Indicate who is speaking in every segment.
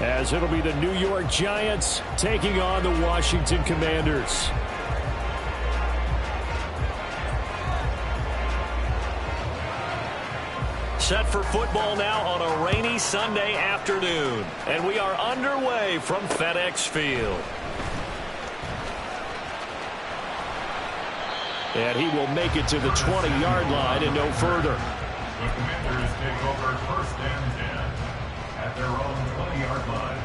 Speaker 1: as it'll be the New York Giants taking on the Washington Commanders.
Speaker 2: Set for football now on a rainy Sunday afternoon. And we are underway from FedEx Field. And he will make it to the 20-yard line and no further.
Speaker 3: The Commanders take over 1st and 10 at their own 20-yard line.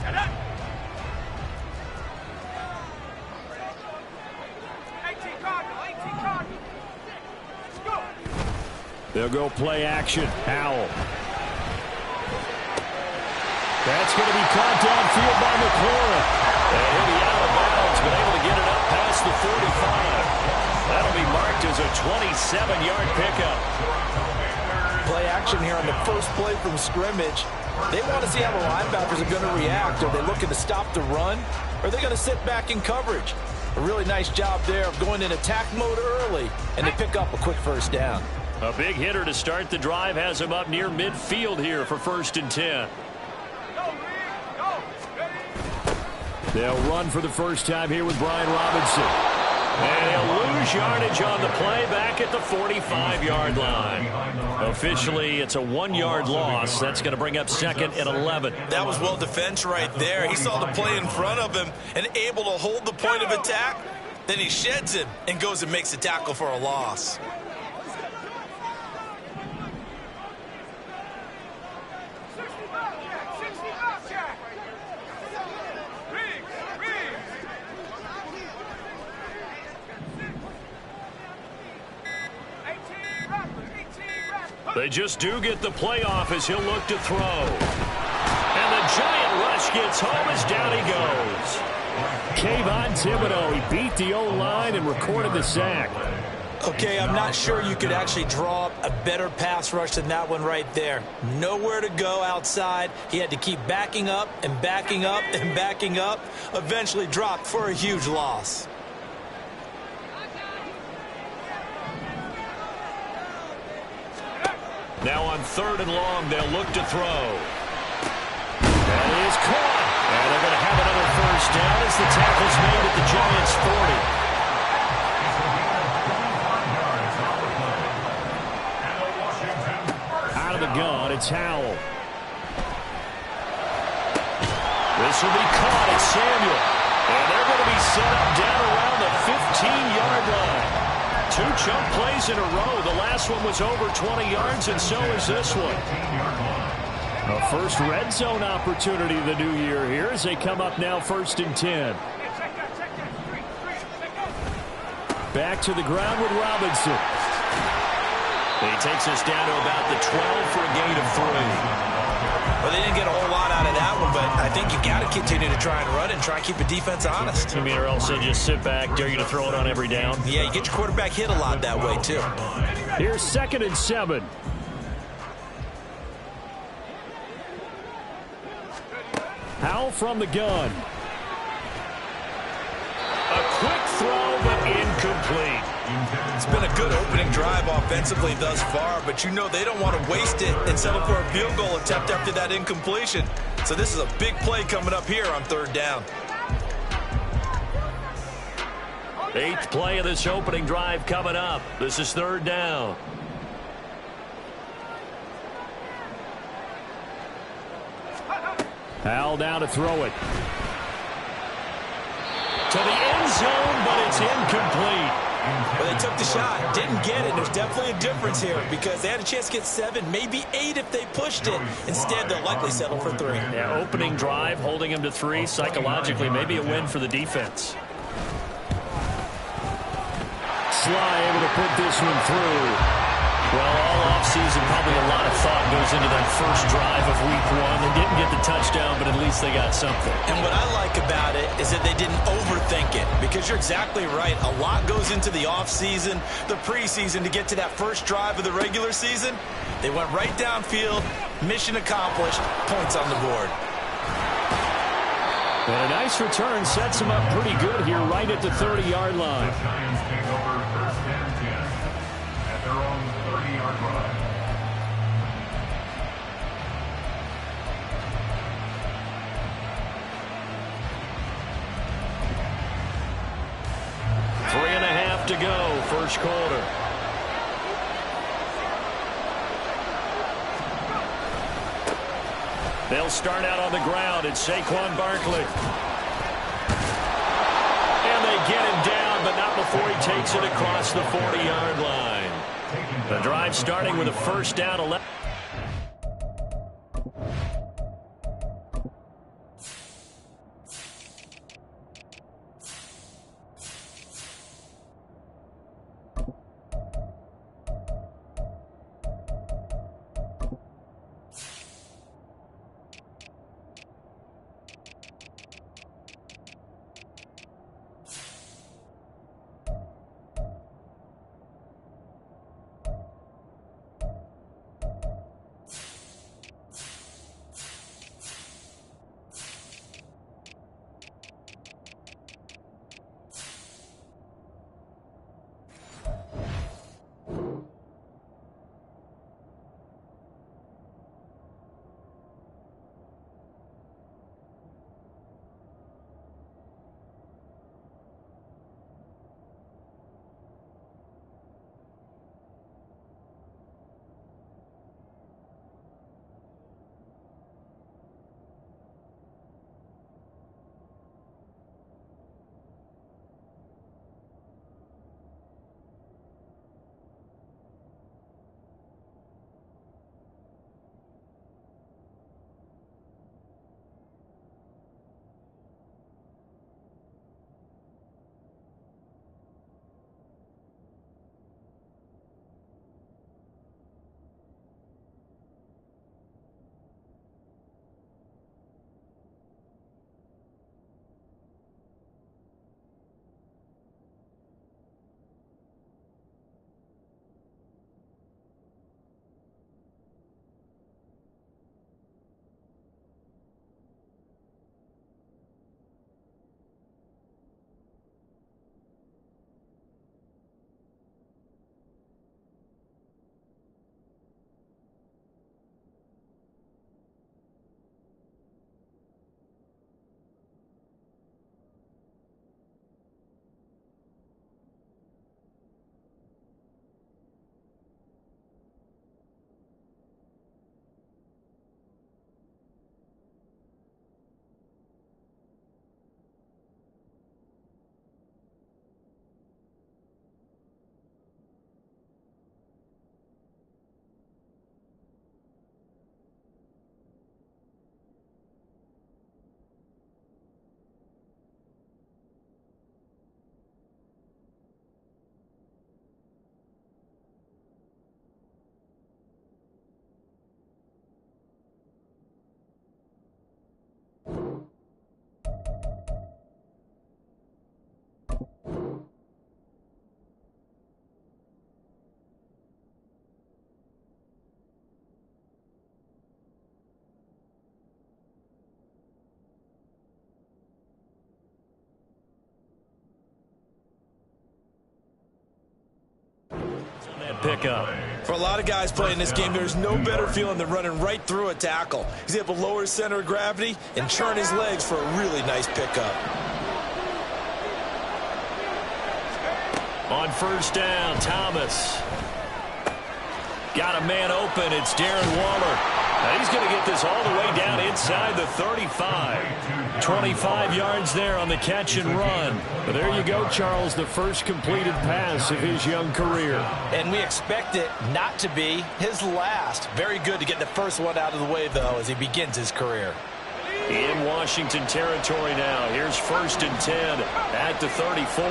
Speaker 4: Set up.
Speaker 1: They'll go play action. Howell. That's going to be caught downfield by McLaurin.
Speaker 2: And he'll be out of bounds, but able to get it up past the 45. That'll be marked as a 27-yard pickup.
Speaker 5: Play action here on the first play from scrimmage. They want to see how the linebackers are going to react. Are they looking to stop the run? Or are they going to sit back in coverage? A really nice job there of going in attack mode early, and they pick up a quick first down.
Speaker 2: A big hitter to start the drive has him up near midfield here for 1st and 10.
Speaker 1: They'll run for the first time here with Brian Robinson.
Speaker 2: And he'll lose yardage on the play back at the 45-yard line. Officially, it's a 1-yard loss. That's going to bring up 2nd and 11.
Speaker 5: That was well defense right there. He saw the play in front of him and able to hold the point of attack. Then he sheds him and goes and makes a tackle for a loss.
Speaker 2: They just do get the playoff as he'll look to throw. And the giant rush gets home as down he goes.
Speaker 1: Kayvon Thibodeau, he beat the O-line and recorded the sack.
Speaker 5: Okay, I'm not sure you could actually draw up a better pass rush than that one right there. Nowhere to go outside. He had to keep backing up and backing up and backing up. Eventually dropped for a huge loss.
Speaker 2: Now on 3rd and long, they'll look to throw. That is caught. And they're going to have another first down as the tackle's made at the Giants' 40.
Speaker 1: Out of the gun, it's Howell.
Speaker 2: This will be caught at Samuel. And they're going to be set up down around the 15-yard line. 2 chunk plays in a row. The last one was over 20 yards, and so is this one.
Speaker 1: A first red zone opportunity of the new year here as they come up now 1st and 10. Back to the ground with Robinson.
Speaker 2: He takes us down to about the 12 for a gain of 3.
Speaker 5: Well, they didn't get a whole lot out of that one, but I think you got to continue to try and run and try and keep the defense honest.
Speaker 2: You mean, or else they just sit back, dare you to throw it on every down?
Speaker 5: Yeah, you get your quarterback hit a lot that way, too.
Speaker 1: Here's 2nd and 7. Howell from the gun.
Speaker 2: A quick throw, but incomplete.
Speaker 5: It's been a good opening drive offensively thus far, but you know they don't want to waste it and settle for a field goal attempt after that incompletion. So this is a big play coming up here on 3rd down.
Speaker 2: 8th play of this opening drive coming up. This is 3rd down.
Speaker 1: Howell down to throw it.
Speaker 2: To the end zone, but it's incomplete.
Speaker 5: Well, they took the shot, didn't get it. There's definitely a difference here because they had a chance to get 7, maybe 8 if they pushed it. Instead, they'll likely settle for 3.
Speaker 2: Yeah, opening drive, holding them to 3. Psychologically, maybe a win for the defense.
Speaker 1: Sly able to put this one through.
Speaker 2: Well, all offseason, probably a lot of thought goes into that first drive of week 1. They didn't get the touchdown, but at least they got something.
Speaker 5: And what I like about it is that they didn't overthink it, because you're exactly right. A lot goes into the offseason, the preseason to get to that first drive of the regular season. They went right downfield, mission accomplished, points on the board.
Speaker 1: And a nice return sets them up pretty good here right at the 30-yard line.
Speaker 3: The Giants take over 1st and 10 at their own 30-yard line.
Speaker 2: go, first quarter. They'll start out on the ground. It's Saquon Barkley. And they get him down, but not before he takes it across the 40-yard line. The drive starting with a first down. 11.
Speaker 1: Pickup.
Speaker 5: For a lot of guys playing this game, there's no better feeling than running right through a tackle. He's able to lower his center of gravity and churn his legs for a really nice pickup.
Speaker 2: On first down, Thomas. Got a man open. It's Darren Waller. Now he's going to get this all the way down inside the 35. 25 yards there on the catch and run.
Speaker 1: But there you go, Charles, the first completed pass of his young career.
Speaker 5: And we expect it not to be his last. Very good to get the first one out of the way, though, as he begins his career.
Speaker 2: In Washington territory now. Here's first and 10 at the 34.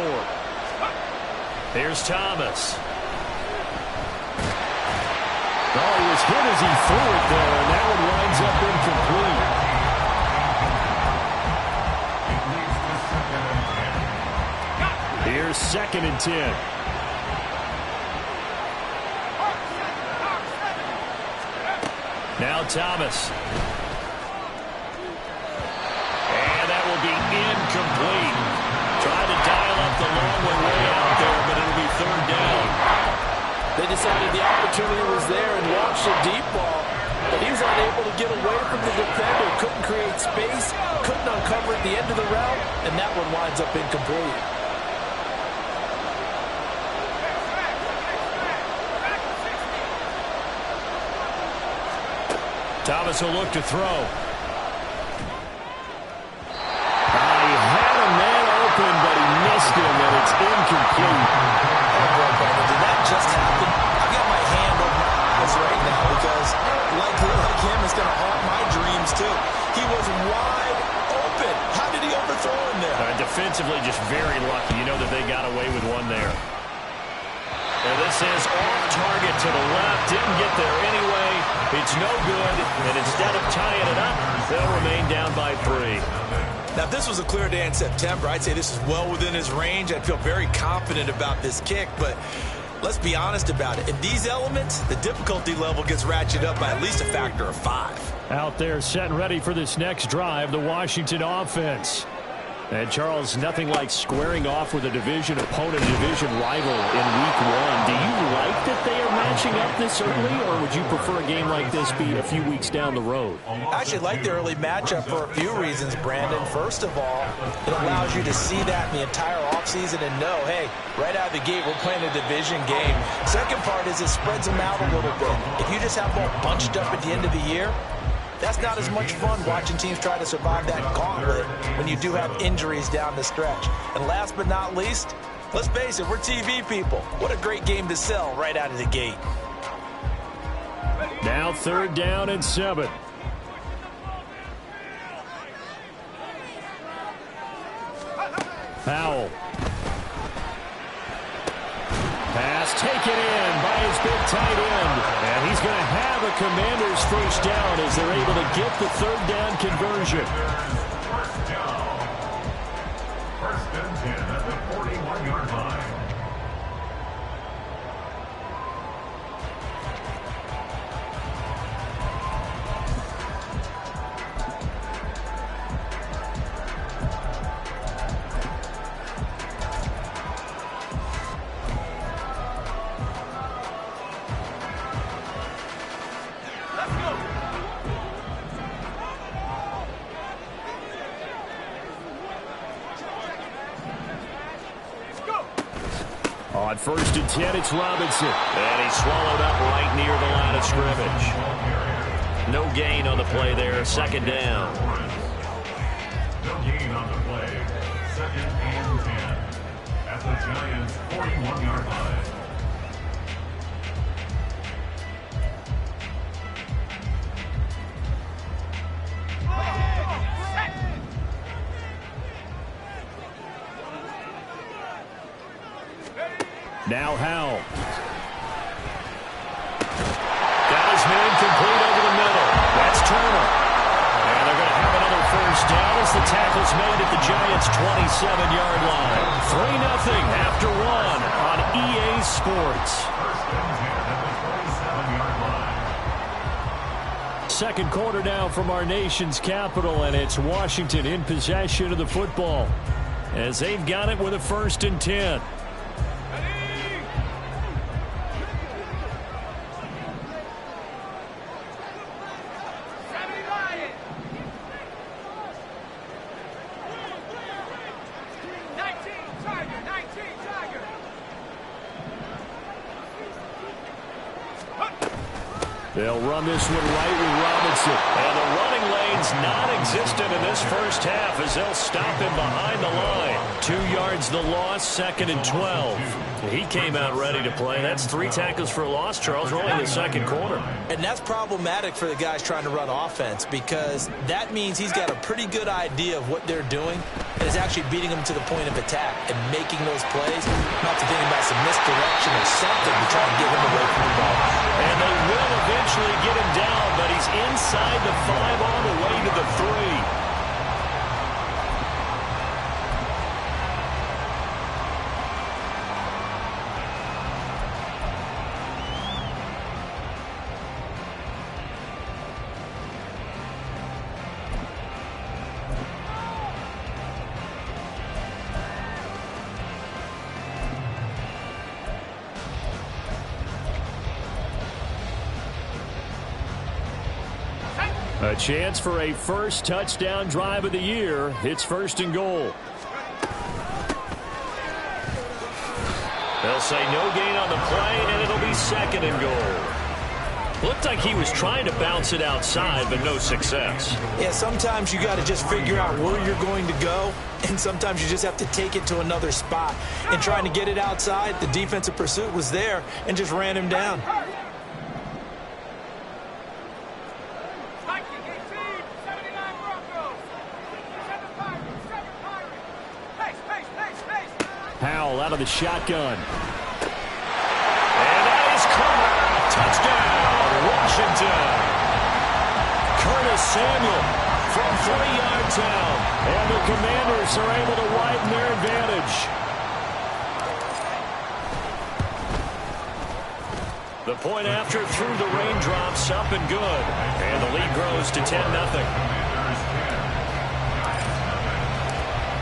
Speaker 2: Here's Thomas.
Speaker 1: Oh, he was hit as he threw it there, and that one winds up incomplete. Here's second and 10.
Speaker 2: Now Thomas. And that will be incomplete. Trying to dial up the long one way out there, but it'll be third down.
Speaker 5: They decided the opportunity was there and launched a deep ball, but he was unable to get away from the defender. Couldn't create space, couldn't uncover at the end of the route, and that one winds up incomplete.
Speaker 2: Thomas will look to throw.
Speaker 1: He had a man open, but he missed him, and it's incomplete.
Speaker 5: Oh, boy, Brandon, did that just happen? I've got my hand over my eyes right now because, like him, it's going to haunt my dreams, too. He was wide open. How did he overthrow him there?
Speaker 2: Defensively, just very lucky. You know that they got away with one there. And this is off target to the left. Didn't get there anyway. It's no good. And instead of tying it up, they'll remain down by 3.
Speaker 5: Now, if this was a clear day in September, I'd say this is well within his range. I'd feel very confident about this kick, but let's be honest about it. In these elements, the difficulty level gets ratcheted up by at least a factor of 5.
Speaker 1: Out there set and ready for this next drive, the Washington offense. And, Charles, nothing like squaring off with a division opponent, a division rival in Week 1. Do you like that they are matching up this early, or would you prefer a game like this be a few weeks down the road?
Speaker 5: I actually like the early matchup for a few reasons, Brandon. First of all, it allows you to see that in the entire offseason and know, hey, right out of the gate, we're playing a division game. Second part is it spreads them out a little bit. If you just have them all bunched up at the end of the year, that's not as much fun watching teams try to survive that gauntlet when you do have injuries down the stretch. And last but not least, let's face it, we're TV people. What a great game to sell right out of the gate.
Speaker 1: Now 3rd down and 7. Powell. Pass taken in by his big tight end. And he's going to have a Commanders first down as they're able to get the 3rd down conversion.
Speaker 3: First and 10 at the 41-yard line.
Speaker 1: On 1st and 10, it's Robinson.
Speaker 2: And he's swallowed up right near the line of scrimmage. No gain on the play there. 2nd down.
Speaker 3: No gain on the play. 2nd and 10 at the Giants' 41-yard line.
Speaker 1: Now Howell.
Speaker 2: Got his man complete over the middle. That's Turner. And they're going to have another first down as the tackle's made at the Giants' 27-yard line. 3-0 after 1 on EA Sports.
Speaker 3: First and 10 at the 27-yard line.
Speaker 1: 2nd quarter now from our nation's capital, and it's Washington in possession of the football as they've got it with a 1st and 10. They'll run this one right with Robinson.
Speaker 2: And the running lane's non-existent in this first half as they'll stop him behind the line.
Speaker 1: 2 yards the loss, 2nd and 12.
Speaker 2: He came out ready to play. That's 3 tackles for a loss, Charles. We're only in the 2nd quarter.
Speaker 5: And that's problematic for the guys trying to run offense because that means he's got a pretty good idea of what they're doing and is actually beating them to the point of attack and making those plays, not to think about some misdirection or something to try and get him away from the ball.
Speaker 2: And they will eventually get him down, but he's inside the 5 on the way to the 3.
Speaker 1: A chance for a first touchdown drive of the year. It's 1st and goal.
Speaker 2: They'll say no gain on the play, and it'll be 2nd and goal. Looked like he was trying to bounce it outside, but no success.
Speaker 5: Yeah, sometimes you got to just figure out where you're going to go, and sometimes you just have to take it to another spot. And trying to get it outside, the defensive pursuit was there and just ran him down.
Speaker 1: Powell out of the shotgun.
Speaker 2: And that is caught. Touchdown, Washington. Curtis Samuel from 3 yards out.
Speaker 1: And the Commanders are able to widen their advantage.
Speaker 2: The point after through the raindrops, up and good. And the lead grows to 10-0.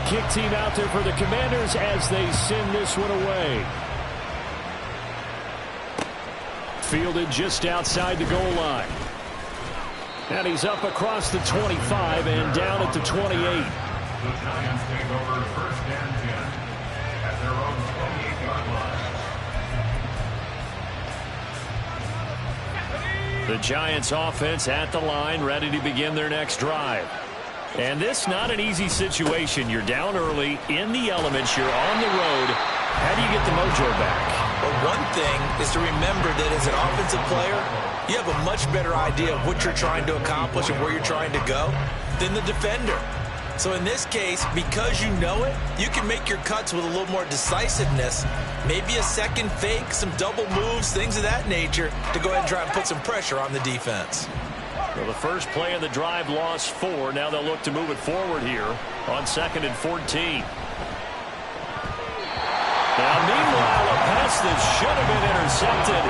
Speaker 1: Kick team out there for the Commanders as they send this one away. Fielded just outside the goal line. And he's up across the 25 and down at the 28.
Speaker 3: The Giants take over first and 10 at their own 28-yard line.
Speaker 2: The Giants offense at the line, ready to begin their next drive. And this not an easy situation. You're down early, in the elements, you're on the road. How do you get the mojo back?
Speaker 5: But one thing is to remember that as an offensive player, you have a much better idea of what you're trying to accomplish and where you're trying to go than the defender. So in this case, because you know it, you can make your cuts with a little more decisiveness, maybe a second fake, some double moves, things of that nature, to go ahead and try and put some pressure on the defense.
Speaker 2: Well, the first play of the drive lost 4. Now they'll look to move it forward here on 2nd and 14. Now, meanwhile, a pass that should have been intercepted,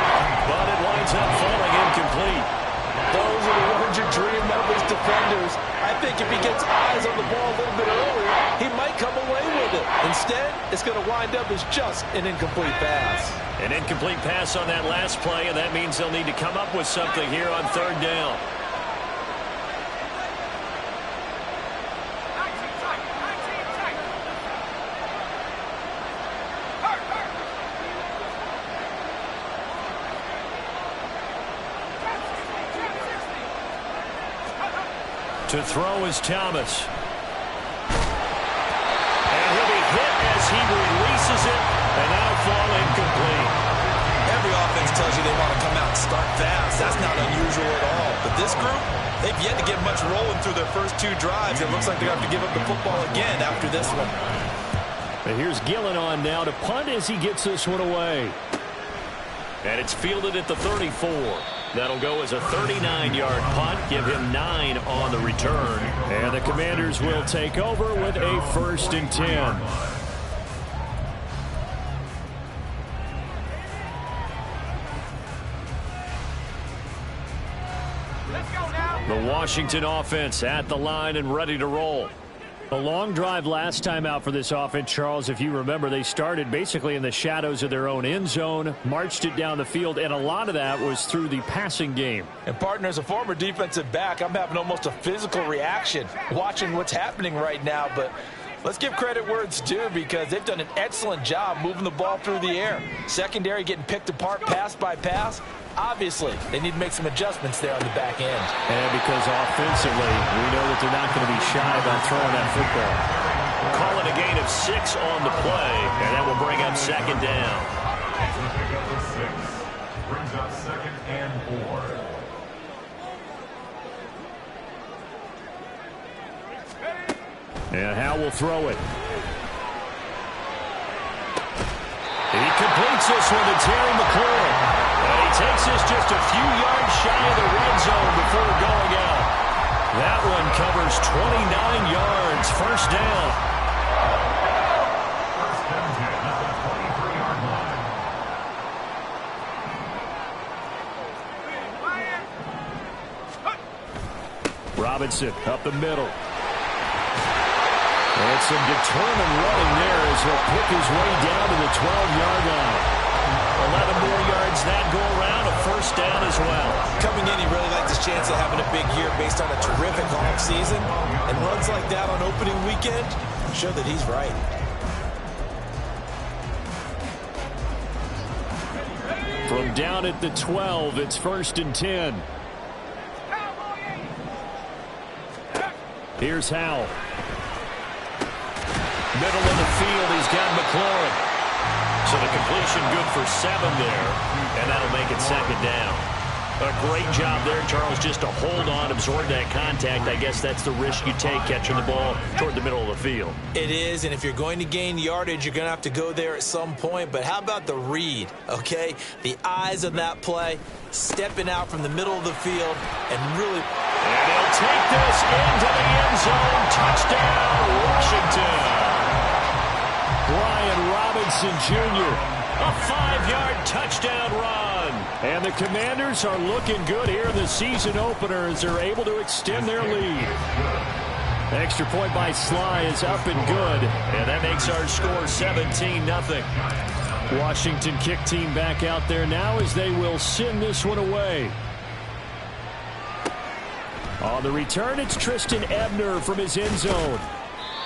Speaker 2: but it winds up falling incomplete.
Speaker 5: Those are the ones you dream of as defenders. I think if he gets eyes on the ball a little bit earlier, he might come away with it. Instead, it's going to wind up as just an incomplete pass.
Speaker 2: An incomplete pass on that last play, and that means they'll need to come up with something here on 3rd down. To throw is Thomas. And he'll be hit as he releases it, and that'll fall incomplete.
Speaker 5: Every offense tells you they want to come out and start fast. That's not unusual at all. But this group, they've yet to get much rolling through their first 2 drives. It looks like they're going to have to give up the football again after this one.
Speaker 1: And here's Gillen on now to punt as he gets this one away.
Speaker 2: And it's fielded at the 34. That'll go as a 39-yard punt, give him 9 on the return.
Speaker 1: And the Commanders will take over with a 1st and 10. The Washington offense at the line and ready to roll. A long drive last time out for this offense, Charles. If you remember, they started basically in the shadows of their own end zone, marched it down the field, and a lot of that was through the passing game.
Speaker 5: And, partner, as a former defensive back, I'm having almost a physical reaction watching what's happening right now. But let's give credit where it's due, because they've done an excellent job moving the ball through the air. Secondary getting picked apart pass by pass. Obviously, they need to make some adjustments there on the back end.
Speaker 1: And because offensively, we know that they're not going to be shy about throwing that football.
Speaker 2: Call it a gain of 6 on the play, and that will bring up 2nd down.
Speaker 3: Brings up 2nd and 4.
Speaker 1: And Howe will throw it.
Speaker 2: He completes this one to Terry McLaurin. And he takes this just a few yards shy of the red zone before going out. That one covers 29 yards. 1st down.
Speaker 3: First and 10 at the 23-yard line.
Speaker 1: Robinson up the middle. And some determined running there as he'll pick his way down to the 12-yard line.
Speaker 2: 11 more yards that go around, a 1st down as well.
Speaker 5: Coming in, he really likes his chance of having a big year based on a terrific offseason. And runs like that on opening weekend show that he's right.
Speaker 1: From down at the 12, it's 1st and 10. Here's Howell.
Speaker 2: Middle of the field, he's got McLaurin. So the completion good for 7 there, and that'll make it 2nd down. A great job there, Charles, just to hold on, absorb that contact. I guess that's the risk you take catching the ball toward the middle of the field.
Speaker 5: It is, and if you're going to gain yardage, you're going to have to go there at some point. But how about the read, okay? The eyes of that play, stepping out from the middle of the field and really...
Speaker 2: And he'll take this into the end zone. Touchdown, Washington.
Speaker 1: Brian Robinson Jr.
Speaker 2: A 5-yard touchdown run.
Speaker 1: And the Commanders are looking good here in the season opener as they're able to extend their lead. Extra point by Sly is up and good.
Speaker 2: And that makes our score 17-0.
Speaker 1: Washington kick team back out there now as they will send this one away. On the return, it's Tristan Ebner from his end zone.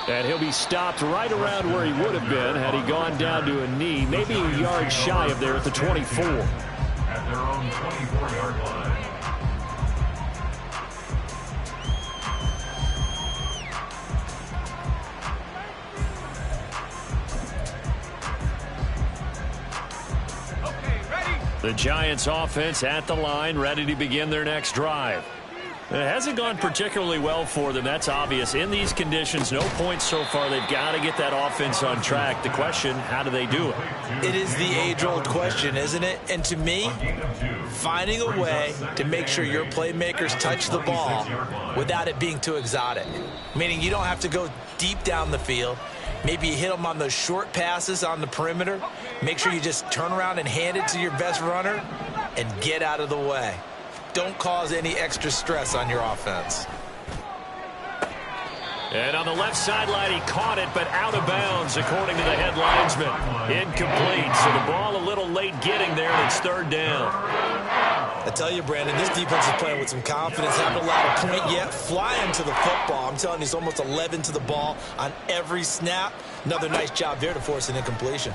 Speaker 1: And he'll be stopped right around where he would have been had he gone down to a knee, maybe a yard shy of there at the 24.
Speaker 3: At their own 24-yard line.
Speaker 2: The Giants offense at the line, ready to begin their next drive. It hasn't gone particularly well for them. That's obvious. In these conditions, no points so far. They've got to get that offense on track. The question, how do they do it?
Speaker 5: It is the age-old question, isn't it? And to me, finding a way to make sure your playmakers touch the ball without it being too exotic. Meaning you don't have to go deep down the field. Maybe you hit them on those short passes on the perimeter. Make sure you just turn around and hand it to your best runner and get out of the way. Don't cause any extra stress on your offense.
Speaker 2: And on the left sideline, he caught it, but out of bounds, according to the head linesman. Incomplete, so the ball a little late getting there, and it's 3rd down.
Speaker 5: I tell you, Brandon, this defense is playing with some confidence. Haven't allowed a point yet. Flying to the football. I'm telling you, he's almost 11 to the ball on every snap. Another nice job there to force an incompletion.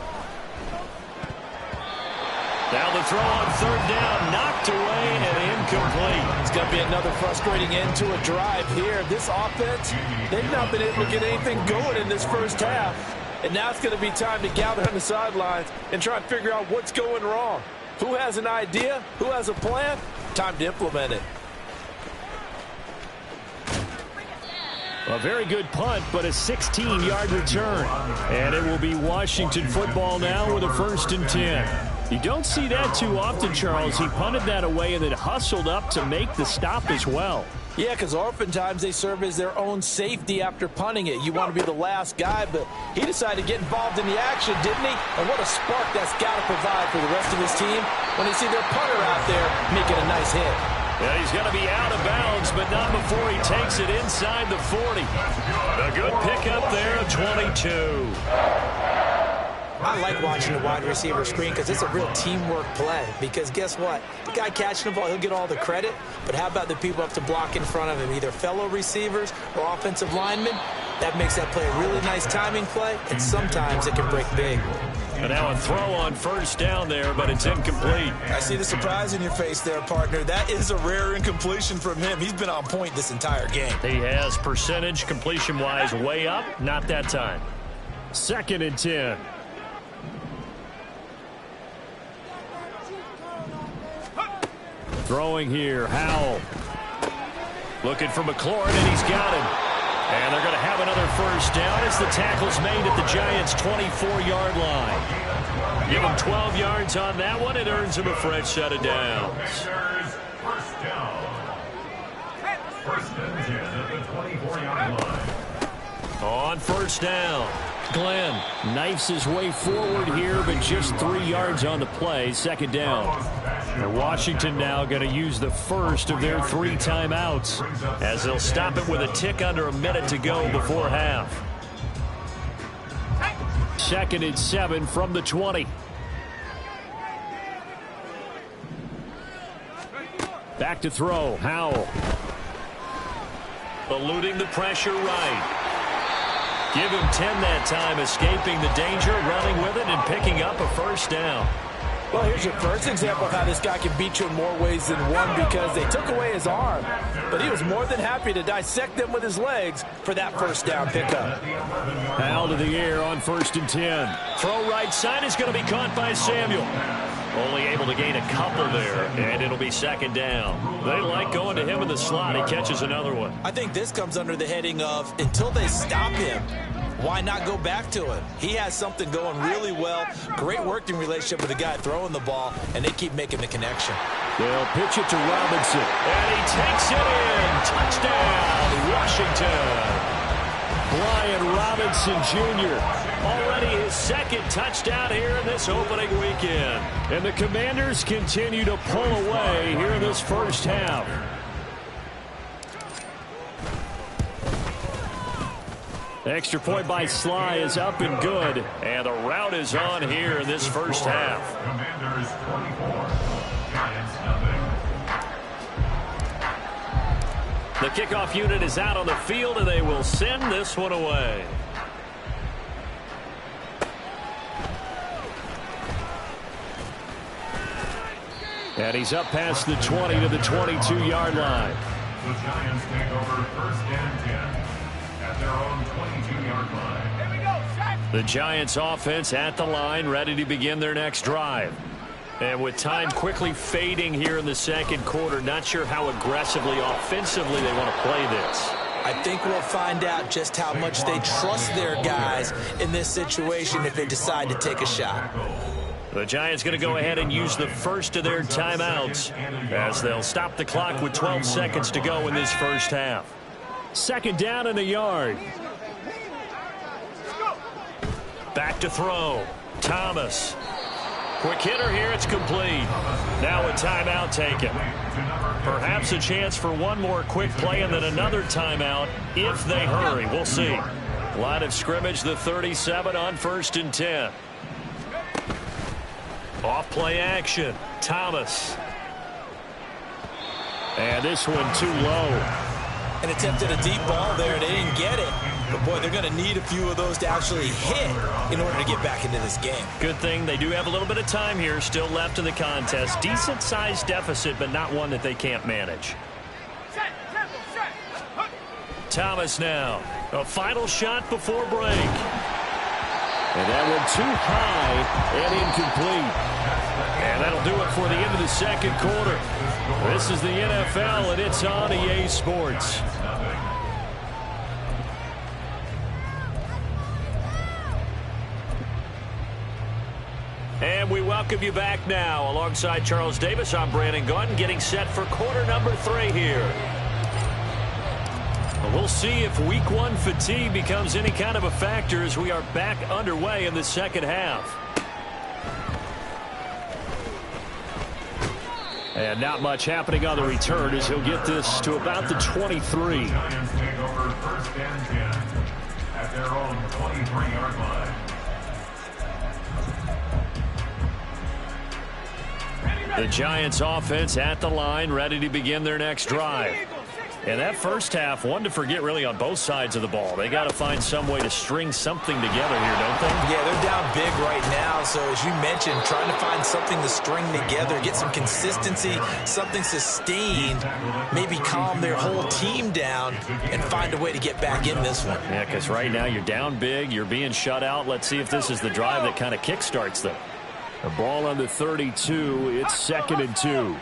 Speaker 2: Now the throw on 3rd down, knocked away and incomplete.
Speaker 5: It's going to be another frustrating end to a drive here. This offense, they've not been able to get anything going in this first half. And now it's going to be time to gather on the sidelines and try and figure out what's going wrong. Who has an idea? Who has a plan? Time to implement it.
Speaker 1: A very good punt, but a 16-yard return. And it will be Washington football now with a 1st and 10. You don't see that too often, Charles. He punted that away and then hustled up to make the stop as well.
Speaker 5: Yeah, because oftentimes they serve as their own safety after punting it. You want to be the last guy, but he decided to get involved in the action, didn't he? And what a spark that's got to provide for the rest of his team when they see their punter out there making a nice hit.
Speaker 2: Yeah, he's going to be out of bounds, but not before he takes it inside the 40. A good pickup there of 22.
Speaker 5: I like watching the wide receiver screen because it's a real teamwork play. Because guess what? The guy catching the ball, he'll get all the credit. But how about the people up to block in front of him, either fellow receivers or offensive linemen? That makes that play a really nice timing play, and sometimes it can break big.
Speaker 2: And now a throw on 1st down there, but it's incomplete.
Speaker 5: I see the surprise in your face there, partner. That is a rare incompletion from him. He's been on point this entire game.
Speaker 2: He has percentage completion-wise way up. Not that time.
Speaker 1: 2nd and 10. Throwing here, Howell.
Speaker 2: Looking for McLaurin, and he's got him. And they're going to have another 1st down as the tackle's made at the Giants' 24-yard line. Give him 12 yards on that one. It earns him a fresh set of downs.
Speaker 3: 1st down. 1st and 10 at the 24-yard line.
Speaker 2: On 1st down,
Speaker 1: Glenn knifes his way forward here, but just 3 yards on the play. 2nd down. And Washington now going to use the first of their 3 timeouts,
Speaker 2: as they'll stop it with a tick under a minute to go before half.
Speaker 1: 2nd and 7 from the 20. Back to throw, Howell.
Speaker 2: Eluding the pressure right. Give him 10 that time, escaping the danger, running with it, and picking up a 1st down.
Speaker 5: Well, here's your first example of how this guy can beat you in more ways than one, because they took away his arm, but he was more than happy to dissect them with his legs for that first down pickup.
Speaker 1: Out of the air on 1st and 10.
Speaker 2: Throw right side is going to be caught by Samuel. Only able to gain a couple there, and it'll be 2nd down. They like going to him in the slot. He catches another one.
Speaker 5: I think this comes under the heading of, until they stop him, why not go back to him? He has something going really well. Great working relationship with the guy throwing the ball, and they keep making the connection.
Speaker 1: They'll pitch it to Robinson.
Speaker 2: And he takes it in. Touchdown, Washington.
Speaker 1: Brian Robinson Jr.
Speaker 2: Already his 2nd touchdown here in this opening weekend.
Speaker 1: And the Commanders continue to pull away here in this first half. Extra point by Sly is up and good.
Speaker 2: And the route is on here in this first half.
Speaker 3: Commanders 24, Giants nothing.
Speaker 2: The kickoff unit is out on the field, and they will send this one away.
Speaker 1: And he's up past the 20 to the 22-yard line.
Speaker 3: The Giants take over 1st and 10 at their own 22-yard line. Here we go,
Speaker 2: The Giants offense at the line, ready to begin their next drive. And with time quickly fading here in the 2nd quarter, not sure how aggressively, offensively they want to play this.
Speaker 5: I think we'll find out just how much they trust their guys in this situation if they decide to take a shot.
Speaker 2: The Giants going to go ahead and use the first of their timeouts as they'll stop the clock with 12 seconds to go in this first half.
Speaker 1: 2nd down and a yard.
Speaker 2: Back to throw. Thomas. Quick hitter here. It's complete. Now a timeout taken. Perhaps a chance for one more quick play and then another timeout if they hurry. We'll see. Line of scrimmage, the 37 on 1st and 10. Off play action. Thomas.
Speaker 1: And this one too low.
Speaker 5: And attempted a deep ball there. They didn't get it. But, boy, they're going to need a few of those to actually hit in order to get back into this game.
Speaker 2: Good thing they do have a little bit of time here still left in the contest. Decent-sized deficit, but not one that they can't manage. Thomas now. A final shot before break.
Speaker 1: And that one too high and incomplete.
Speaker 2: And that'll do it for the end of the 2nd quarter. This is the NFL, and it's on EA Sports. And we welcome you back now. Alongside Charles Davis, I'm Brandon Gunn, getting set for quarter number 3 here. We'll see if week 1 fatigue becomes any kind of a factor as we are back underway in the 2nd half.
Speaker 1: And not much happening on the return as he'll get this to about the 23.
Speaker 3: Giants take over 1st and 10 at their own 23-yard line.
Speaker 2: The Giants offense at the line, ready to begin their next drive. And that first half, one to forget really on both sides of the ball. They got to find some way to string something together here, don't they?
Speaker 5: Yeah, they're down big right now. So as you mentioned, trying to find something to string together, get some consistency, something sustained, maybe calm their whole team down and find a way to get back in this one.
Speaker 2: Yeah, because right now you're down big, you're being shut out. Let's see if this is the drive that kind of kickstarts them.
Speaker 1: The ball on the 32. It's 2nd and 2.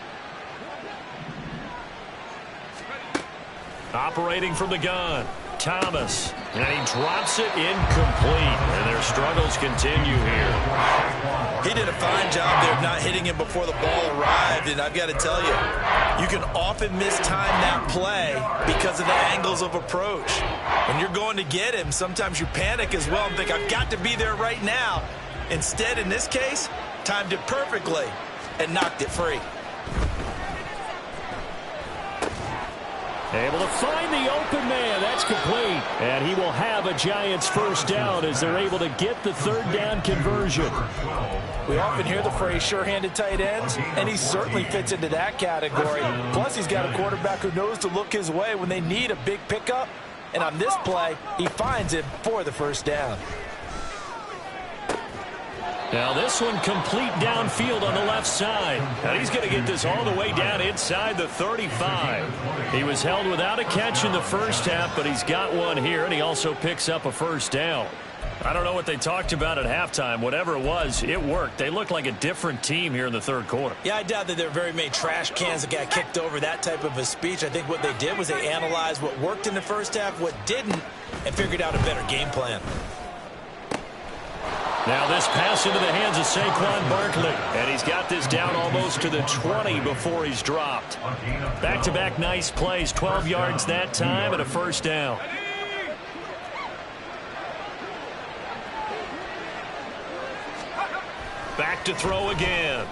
Speaker 2: Operating from the gun, Thomas. And he drops it incomplete. And their struggles continue here.
Speaker 5: He did a fine job there of not hitting him before the ball arrived. And I've got to tell you, you can often mistime that play because of the angles of approach. When you're going to get him, sometimes you panic as well and think, I've got to be there right now. Instead, in this case, timed it perfectly and knocked it free.
Speaker 1: Able to find the open man. That's complete. And he will have a Giants first down as they're able to get the 3rd down conversion.
Speaker 5: We often hear the phrase sure-handed tight ends, and he certainly fits into that category. Plus, he's got a quarterback who knows to look his way when they need a big pickup. And on this play, he finds it for the first down.
Speaker 1: Now this one complete downfield on the left side. And he's going to get this all the way down inside the 35. He was held without a catch in the first half, but he's got one here, and he also picks up a first down. I don't know what they talked about at halftime. Whatever it was, it worked. They looked like a different team here in the third quarter.
Speaker 5: Yeah, I doubt that there are very many trash cans that got kicked over, that type of a speech. I think what they did was they analyzed what worked in the first half, what didn't, and figured out a better game plan.
Speaker 1: Now this pass into the hands of Saquon Barkley. And he's got this down almost to the 20 before he's dropped. Back-to-back nice plays, 12 yards that time and a first down. Back to throw again.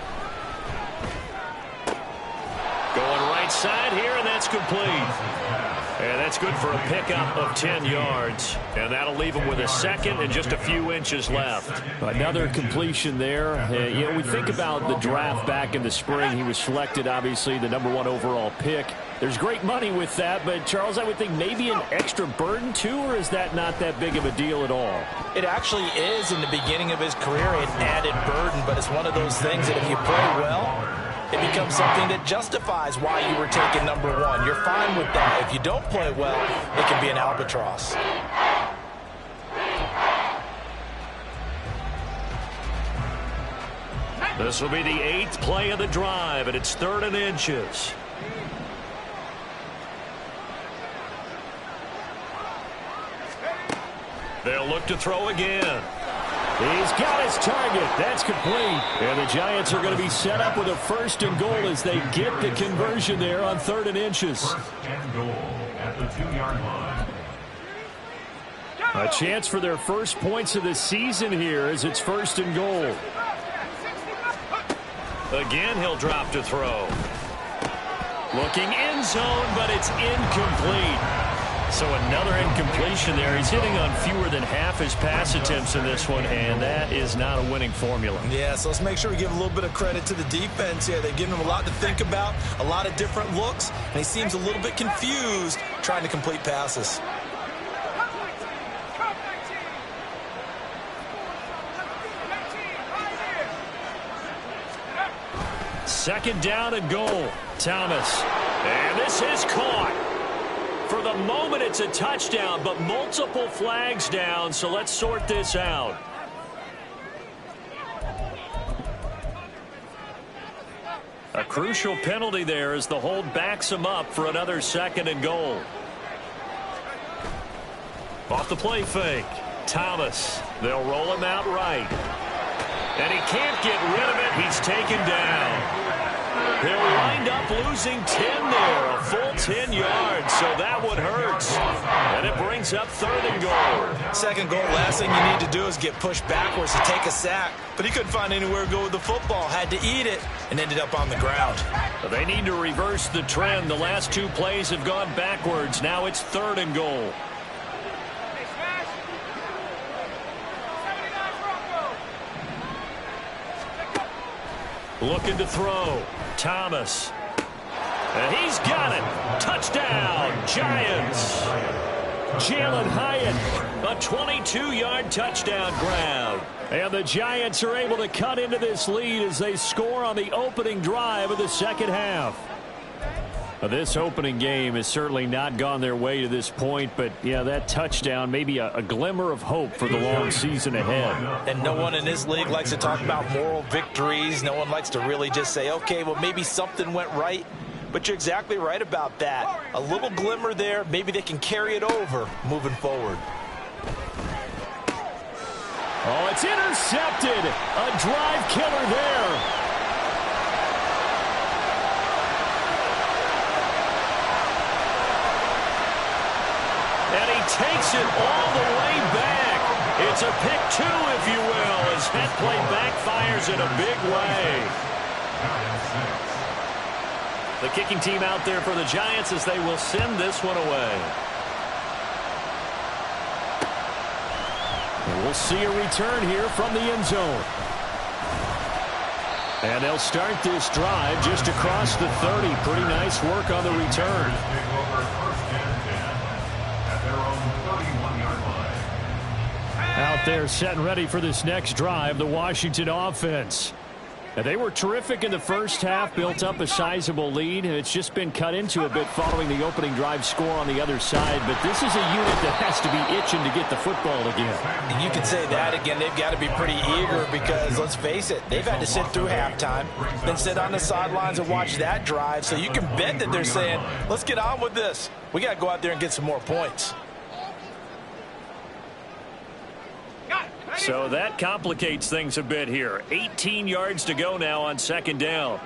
Speaker 1: Going right side here, and that's complete. And that's good for a pickup of 10 yards. And that'll leave him with a second and just a few inches left. Another completion there. You know, we think about the draft back in the spring. He was selected, obviously, the #1 overall pick. There's great money with that, but, Charles, I would think maybe an extra burden, too, or is that not that big of a deal at all?
Speaker 5: It actually is in the beginning of his career, an added burden, but it's one of those things that if you play well, it becomes something that justifies why you were taken #1. You're fine with that. If you don't play well, it can be an albatross.
Speaker 1: This will be the 8th play of the drive, and it's 3rd and inches. They'll look to throw again. He's got his target. That's complete. And the Giants are going to be set up with a 1st and goal as they get the conversion there on 3rd and inches.
Speaker 3: 1st and goal at the 2-yard line.
Speaker 1: A chance for their first points of the season here as it's 1st and goal. Again, he'll drop to throw. Looking end zone, but it's incomplete. So another incompletion there. He's hitting on fewer than half his pass attempts in this one, and that is not a winning formula.
Speaker 5: Yeah, so let's make sure we give a little bit of credit to the defense here. They've given him a lot to think about, a lot of different looks, and he seems a little bit confused trying to complete passes.
Speaker 1: Second down and goal. Thomas. And this is caught. For the moment, it's a touchdown, but multiple flags down, so let's sort this out. A crucial penalty there as the hold backs him up for another 2nd and goal. Off the play fake. Thomas. They'll roll him out right. And he can't get rid of it. He's taken down. He'll wind up losing 10 there, a full 10 yards, so that one hurts. And it brings up 3rd and goal.
Speaker 5: 2nd goal, last thing you need to do is get pushed backwards to take a sack. But he couldn't find anywhere to go with the football, had to eat it, and ended up on the ground.
Speaker 1: They need to reverse the trend. The last 2 plays have gone backwards. Now it's 3rd and goal. Looking to throw. Thomas. And he's got it. Touchdown, Giants. Jalen Hyatt, a 22-yard touchdown grab. And the Giants are able to cut into this lead as they score on the opening drive of the second half. This opening game has certainly not gone their way to this point, but, yeah, that touchdown may be a glimmer of hope for the long season ahead.
Speaker 5: And no one in this league likes to talk about moral victories. No one likes to really just say, okay, well, maybe something went right. But you're exactly right about that. A little glimmer there. Maybe they can carry it over moving forward.
Speaker 1: Oh, it's intercepted. A drive killer there. And he takes it all the way back. It's a pick 2, if you will, as that play backfires in a big way. The kicking team out there for the Giants as they will send this one away. And we'll see a return here from the end zone. And they'll start this drive just across the 30. Pretty nice work on the return. Out they're set and ready for this next drive, the Washington offense. And they were terrific in the first half, built up a sizable lead. It's just been cut into a bit following the opening drive score on the other side. But this is a unit that has to be itching to get the football again.
Speaker 5: And you can say that again. They've got to be pretty eager because, let's face it, they've had to sit through halftime, then sit on the sidelines and watch that drive. So you can bet that they're saying, let's get on with this. We got to go out there and get some more points.
Speaker 2: So that complicates things a bit here. 18 yards to go now on second down.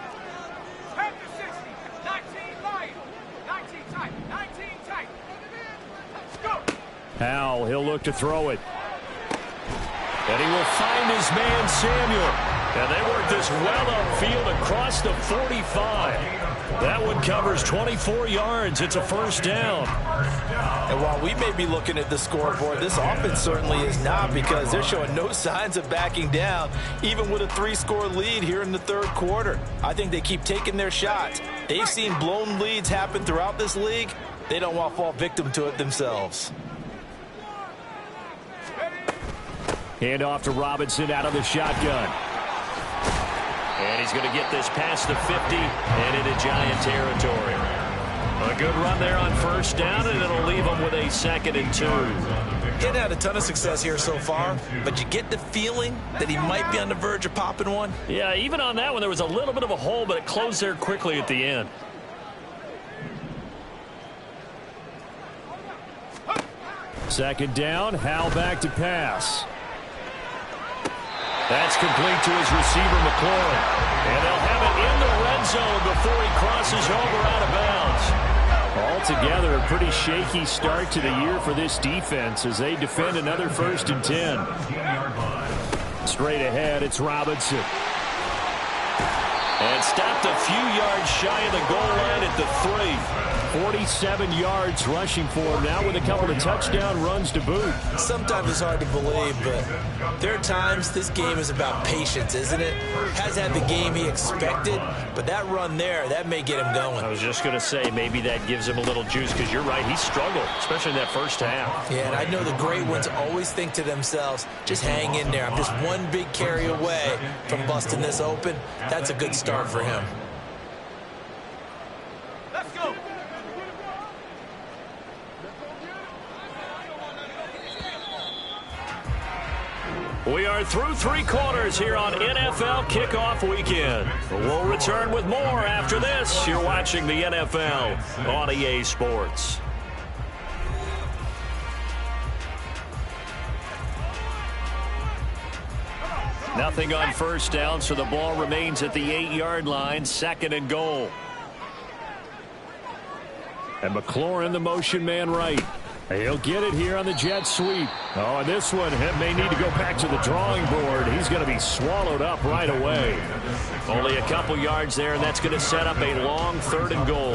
Speaker 1: Howell, he'll look to throw it. And he will find his man, Samuel.
Speaker 2: And they work this well upfield across the 45. That one covers 24 yards. It's a first down.
Speaker 5: And while we may be looking at the scoreboard, this offense certainly is not, because they're showing no signs of backing down, even with a 3-score lead here in the third quarter. I think they keep taking their shots. They've seen blown leads happen throughout this league. They don't want to fall victim to it themselves.
Speaker 1: Hand off to Robinson out of the shotgun.
Speaker 2: And he's going to get this past the 50 and into Giant territory. A good run there on first down, and it'll leave them with a 2nd and 2.
Speaker 5: He hadn't had a ton of success here so far, but you get the feeling that he might be on the verge of popping one.
Speaker 2: Yeah, even on that one, there was a little bit of a hole, but it closed there quickly at the end.
Speaker 1: Second down, Howell back to pass.
Speaker 2: That's complete to his receiver, McLaurin. And they'll have it in the red zone before he crosses over out of bounds.
Speaker 1: Altogether, a pretty shaky start to the year for this defense as they defend another 1st and 10. Straight ahead, it's Robinson.
Speaker 2: And stopped a few yards shy of the goal line at the 3.
Speaker 1: 47 yards rushing for him now with a couple of touchdown runs to boot.
Speaker 5: Sometimes it's hard to believe, but there are times this game is about patience, isn't it? Hasn't had the game he expected, but that run there, that may get him going.
Speaker 2: I was just going to say, maybe that gives him a little juice, because you're right, he struggled, especially in that first half.
Speaker 5: Yeah, and I know the great ones always think to themselves, just hang in there. I'm just one big carry away from busting this open. That's a good start for him.
Speaker 4: Let's go.
Speaker 2: We are through 3 quarters here on NFL Kickoff Weekend. We'll return with more after this. You're watching the NFL on EA Sports. Nothing on first down, so the ball remains at the 8-yard line, 2nd and goal.
Speaker 1: And McLaurin, the motion man right. He'll get it here on the jet sweep. Oh, and this one may need to go back to the drawing board. He's going to be swallowed up right away.
Speaker 2: Only a couple yards there, and that's going to set up a long 3rd and goal.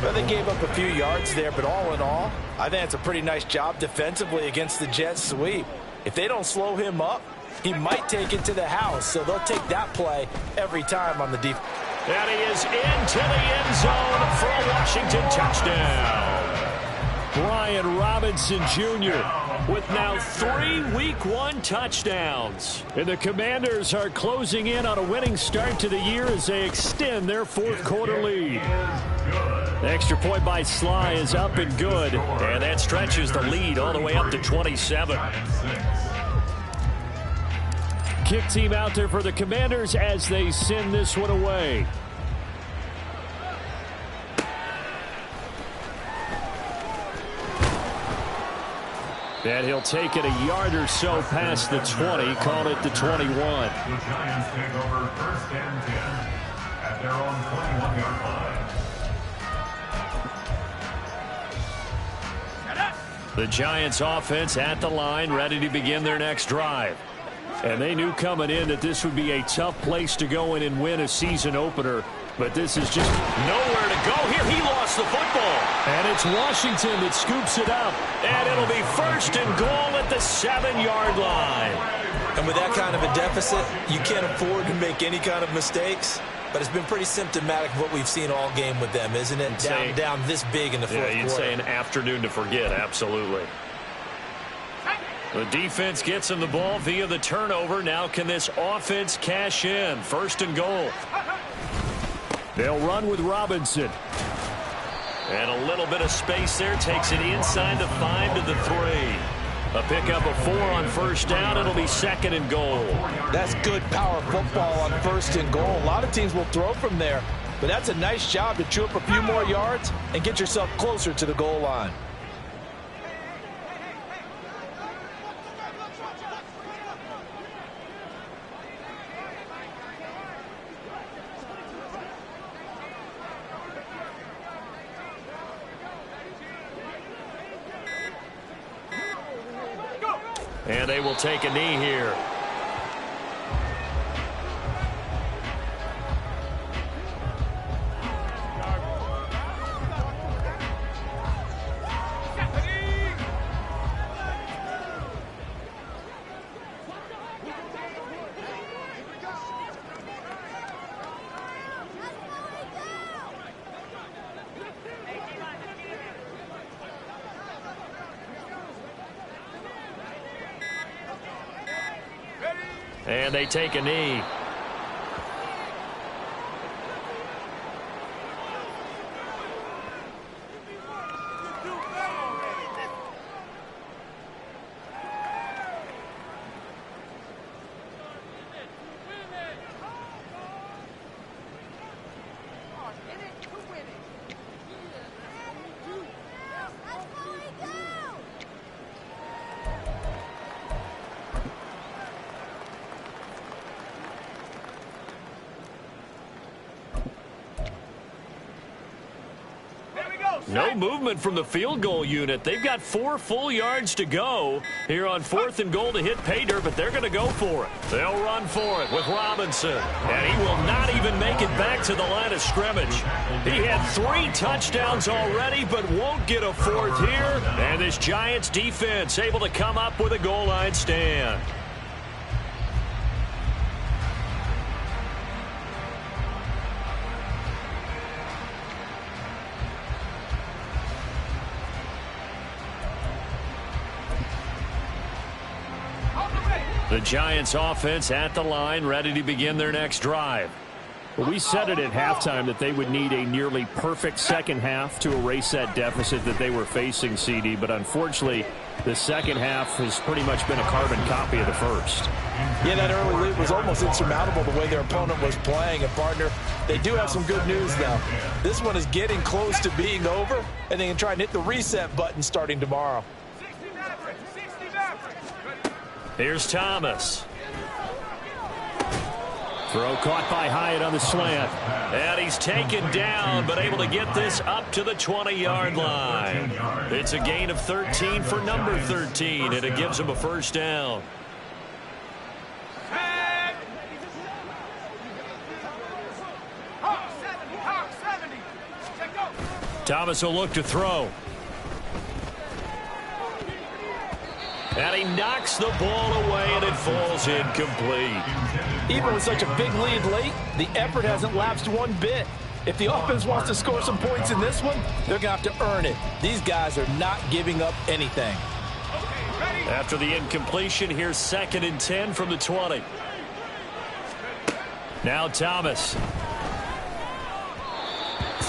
Speaker 5: Well, they gave up a few yards there, but all in all, I think it's a pretty nice job defensively against the jet sweep. If they don't slow him up, he might take it to the house, so they'll take that play every time on the defense.
Speaker 2: And he is into the end zone for a Washington touchdown.
Speaker 1: Brian Robinson Jr.
Speaker 2: with now 3 Week 1 touchdowns.
Speaker 1: And the Commanders are closing in on a winning start to the year as they extend their 4th quarter lead. The extra point by Sly is up and good.
Speaker 2: And that stretches the lead all the way up to 27.
Speaker 1: Kick team out there for the Commanders as they send this one away. And he'll take it a yard or so past the 20, call it the 21.
Speaker 3: The Giants take over 1st and 10 at their own 21-yard line.
Speaker 1: The Giants offense at the line, ready to begin their next drive. And they knew coming in that this would be a tough place to go in and win a season opener. But this is just
Speaker 2: nowhere to go here. He lost the football.
Speaker 1: And it's Washington that scoops it up.
Speaker 2: And it'll be 1st and goal at the 7-yard line.
Speaker 5: And with that kind of a deficit, you can't afford to make any kind of mistakes. But it's been pretty symptomatic of what we've seen all game with them, isn't it? Down this big in the fourth quarter.
Speaker 2: Yeah, you'd say an afternoon to forget, absolutely.
Speaker 1: The defense gets him the ball via the turnover. Now can this offense cash in? 1st and goal. They'll run with Robinson. And a little bit of space there. Takes it inside the 5 to the 3. A pickup of 4 on 1st down. It'll be 2nd and goal.
Speaker 5: That's good power football on 1st and goal. A lot of teams will throw from there, but that's a nice job to chew up a few more yards and get yourself closer to the goal line.
Speaker 1: And they will take a knee here. And they take a knee. No movement from the field goal unit. They've got 4 full yards to go here on 4th and goal to hit pay dirt, but they're going to go for it. They'll run for it with Robinson, and he will not even make it back to the line of scrimmage. He had 3 touchdowns already, but won't get a 4th here. And this Giants defense able to come up with a goal line stand. The Giants offense at the line, ready to begin their next drive.
Speaker 2: Well, we said it at halftime that they would need a nearly perfect second half to erase that deficit that they were facing, CD. But unfortunately, the second half has pretty much been a carbon copy of the first.
Speaker 5: Yeah, that early lead was almost insurmountable the way their opponent was playing. And, partner, they do have some good news now. This one is getting close to being over, and they can try and hit the reset button starting tomorrow.
Speaker 1: Here's Thomas.
Speaker 2: Throw caught by Hyatt on the slant.
Speaker 1: And he's taken down, but able to get this up to the 20-yard line. It's a gain of 13 for number 13, and it gives him a 1st down. Thomas will look to throw. And he knocks the ball away, and it falls incomplete.
Speaker 5: Even with such a big lead late, the effort hasn't lapsed one bit. If the offense wants to score some points in this one, they're going to have to earn it. These guys are not giving up anything.
Speaker 1: After the incompletion, here's 2nd and 10 from the 20. Now Thomas.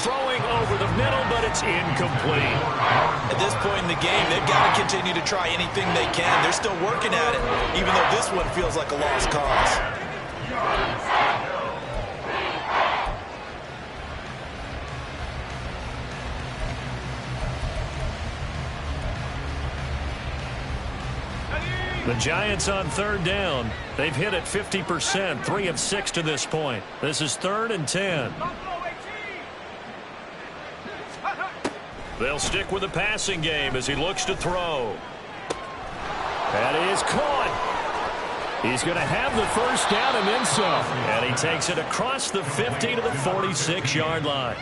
Speaker 1: Throwing over the middle, but it's incomplete.
Speaker 5: At this point in the game, they've got to continue to try anything they can. They're still working at it, even though this one feels like a lost cause.
Speaker 1: The Giants on 3rd down. They've hit it 50%, 3 of 6 to this point. This is 3rd and 10. They'll stick with the passing game as he looks to throw.
Speaker 2: That is caught. He's going to have the 1st down and then some.
Speaker 1: And he takes it across the 50 to the 46-yard line.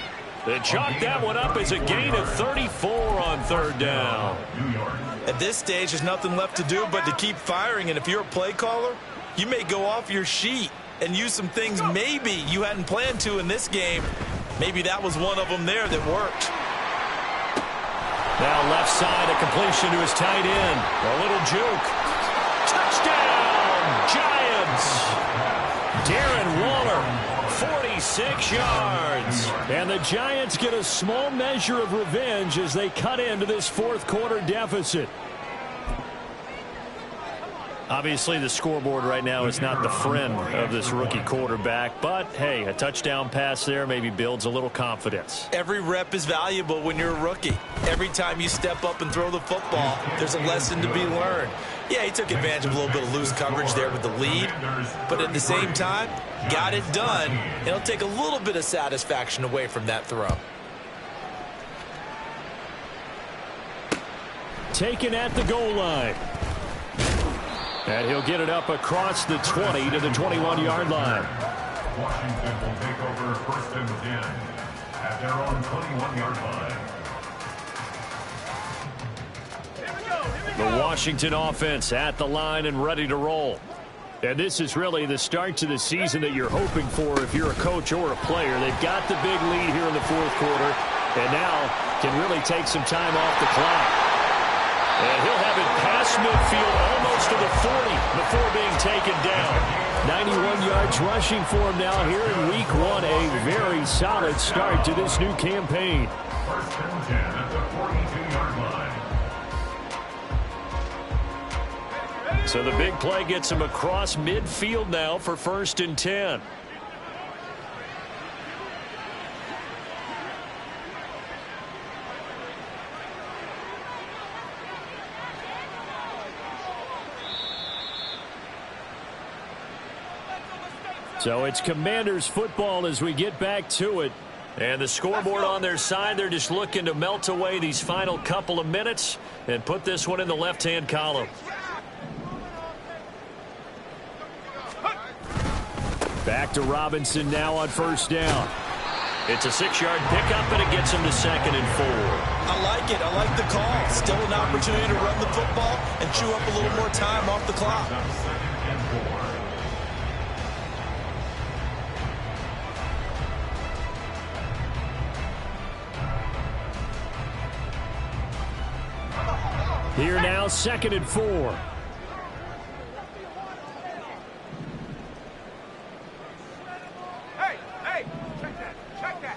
Speaker 1: They chalk that one up as a gain of 34 on 3rd down.
Speaker 5: At this stage, there's nothing left to do but to keep firing. And if you're a play caller, you may go off your sheet and use some things maybe you hadn't planned to in this game. Maybe that was one of them there that worked.
Speaker 1: Now left side, a completion to his tight end. A little juke. Touchdown, Giants. Darren Waller, 46 yards. And the Giants get a small measure of revenge as they cut into this fourth quarter deficit. Obviously, the scoreboard right now is not the friend of this rookie quarterback. But, hey, a touchdown pass there maybe builds a little confidence.
Speaker 5: Every rep is valuable when you're a rookie. Every time you step up and throw the football, there's a lesson to be learned. Yeah, he took advantage of a little bit of loose coverage there with the lead. But at the same time, got it done. It'll take a little bit of satisfaction away from that throw.
Speaker 1: Taken at the goal line. And he'll get it up across the 20 to the 21-yard line.
Speaker 3: Washington will take over 1st and 10 at their own 21-yard line.
Speaker 1: The Washington offense at the line and ready to roll. And this is really the start to the season that you're hoping for if you're a coach or a player. They've got the big lead here in the fourth quarter and now can really take some time off the clock. And he'll have it past midfield almost to the 40 before being taken down. 91 yards rushing for him now here in week one. A very solid start to this new campaign.
Speaker 3: 1st and 10 at the 42-yard line.
Speaker 1: So the big play gets him across midfield now for 1st and 10. So it's Commanders football as we get back to it. And the scoreboard on their side, they're just looking to melt away these final couple of minutes and put this one in the left-hand column. Back to Robinson now on 1st down. It's a 6-yard pickup, and it gets him to 2nd and 4.
Speaker 5: I like it. I like the call. Still an opportunity to run the football and chew up a little more time off the clock.
Speaker 3: 2nd and 4.
Speaker 1: Here now, 2nd and 4.
Speaker 4: Hey, check that.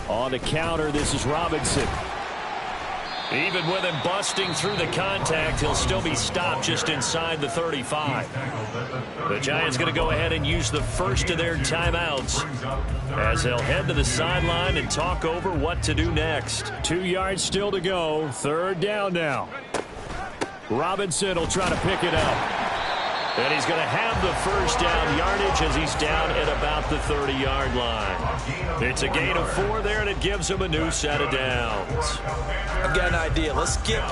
Speaker 1: On the counter, this is Robinson. Even with him busting through the contact, he'll still be stopped just inside the 35. The Giants going to go ahead and use the first of their timeouts as they'll head to the sideline and talk over what to do next. 2 yards still to go. 3rd down now. Robinson will try to pick it up. And he's going to have the 1st down yardage as he's down at about the 30-yard line. It's a gain of 4 there, and it gives him a new set of downs.
Speaker 5: I've got an idea. Let's skip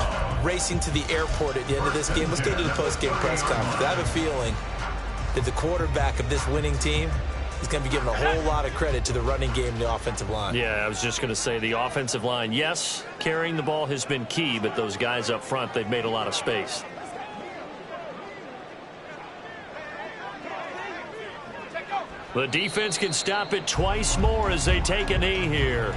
Speaker 5: racing to the airport at the end of this game. Let's go to the post-game press conference. I have a feeling that the quarterback of this winning team is going to be given a whole lot of credit to the running game and the offensive line.
Speaker 1: Yeah, I was just going to say the offensive line, yes, carrying the ball has been key, but those guys up front, they've made a lot of space. The defense can stop it twice more as they take a knee here.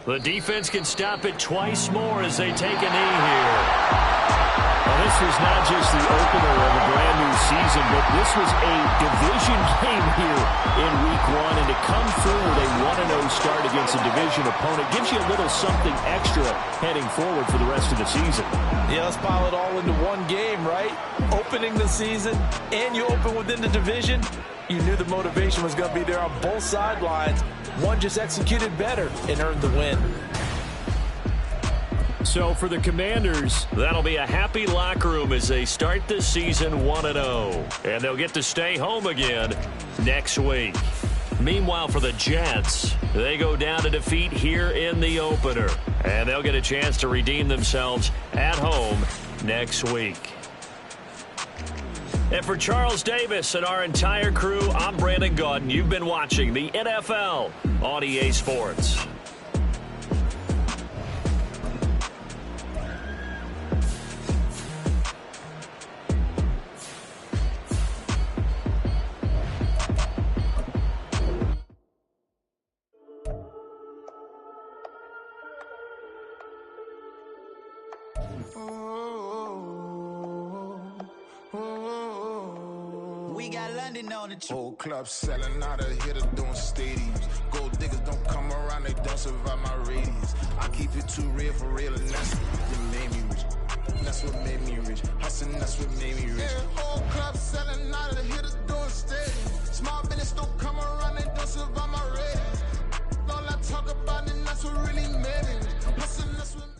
Speaker 1: The defense can stop it twice more as they take a knee here. And This was not just the opener of a brand new season, but this was a division game here in Week 1. And to come through with a 1-0 start against a division opponent gives you a little something extra heading forward for the rest of the season.
Speaker 5: Yeah, let's pile it all into one game, right? Opening the season, and you open within the division. You knew the motivation was going to be there on both sidelines. One just executed better and earned the win.
Speaker 1: So for the Commanders,
Speaker 2: that'll be a happy locker room as they start this season 1-0. And they'll get to stay home again next week. Meanwhile, for the Jets, they go down to defeat here in the opener. And they'll get a chance to redeem themselves at home next week. And for Charles Davis and our entire crew, I'm Brandon Gaudin. You've been watching the NFL on EA Sports.
Speaker 6: Whole club selling out of hitters doing stadiums. Gold diggers don't come around, they don't survive my radius. I keep it too real for real, and that's what made me rich. That's what made me rich. Hustling, that's what made me rich. Yeah, whole club selling out of hitters doing stadiums. Small business don't come around, they don't survive my radius. All I talk about, and that's what really made me rich. Hustling, that's what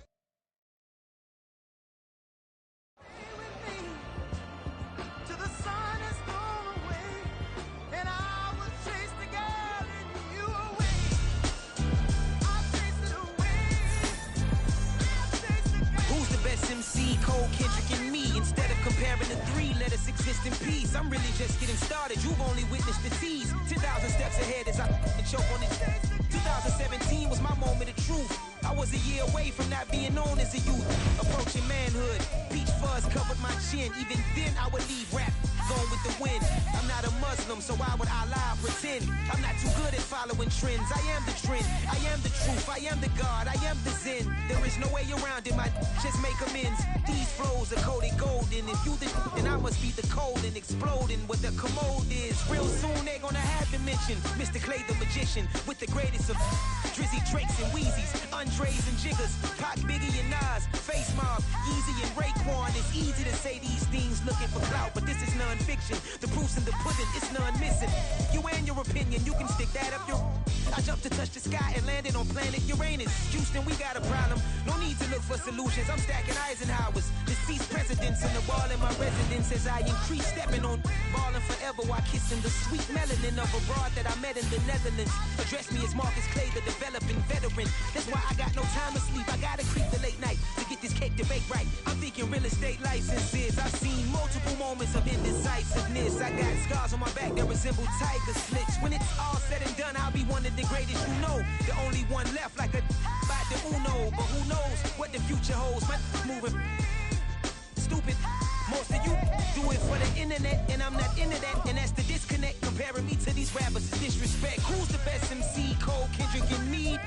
Speaker 7: exist in peace. I'm really just getting started. You've only witnessed the tease. 10,000 steps ahead as I choke on it. 2017 was my moment of truth. I was a year away from not being known as a youth. Approaching manhood. Peach fuzz covered my chin. Even then I would leave rap going with the wind. I'm not a Muslim, so why would I lie pretend? I'm not too good at following trends. I am the trend. I am the truth. I am the God. I am the Zen. There is no way around it. My just make amends. These flows are coated golden. If you the then I must be the cold and exploding what the commode is. Real soon they're gonna have to mention Mr. Clay the magician with the greatest of Drizzy, Drakes, and Wheezies, Andres and Jiggers, Pac, Biggie, and Nas, Face Mob, Easy and Raekwon. It's easy to say these things looking for clout, but this is non-fiction. The proof's in the pudding, it's none missing. You and your opinion, you can stick that up your... I jumped to touch the sky and landed on planet Uranus. Houston, we got a problem. No need to look for solutions. I'm stacking Eisenhower's. Deceased presidents on the wall in my residence as I increase stepping on balling forever while kissing the sweet melanin of a broad that I met in the Netherlands. Address me as Marcus Clay, the developing veteran. That's why I got no time to sleep. I gotta creep the late night to get this cake to bake right. I'm thinking real estate licenses. I've seen multiple moments of indecisiveness. I got scars on my back that resemble tiger slits. When it's all said and done, I'll be one of the greatest you know. The only one left like a by the Uno. But who knows what the future holds? My moving stupid. Most of you do it for the internet, and I'm not into that. And that's the disconnect. Comparing me to these rappers is disrespect. Who's the best MC? Cole, Kendrick, and me?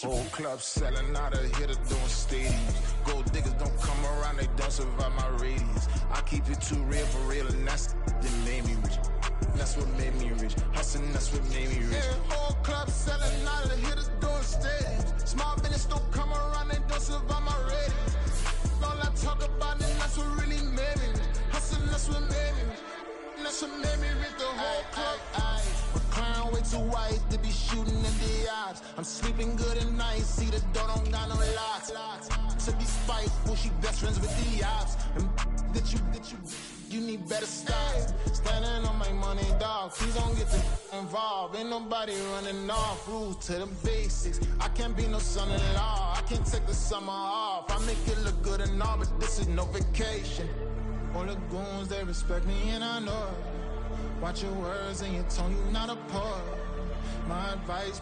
Speaker 6: Whole club selling out of hitters doing stadiums. Gold diggers don't come around, they don't survive my radius. I keep it too real for real, and that's what made me rich. That's what made me rich. Hustling, that's what made me rich. Yeah, whole club selling out of hitters doing stadiums. Small business don't come around, they don't survive my radius. All I talk about, and that's what really made me rich. Hustling, that's what made me rich. That's what made me rich. The whole club. Recline way too wide to be shooting in the eyes. I'm sleeping good at night. See the door don't got no locks. To be spiteful, she best friends with the ops. And You need better style. Standing on my money, dog. Please don't get involved. Ain't nobody running off. Rules to the basics. I can't be no son-in-law. I can't take the summer off. I make it look good and all, but this is no vacation. All the goons, they respect me and I know it. Watch your words and your tone, you not a poet. My advice.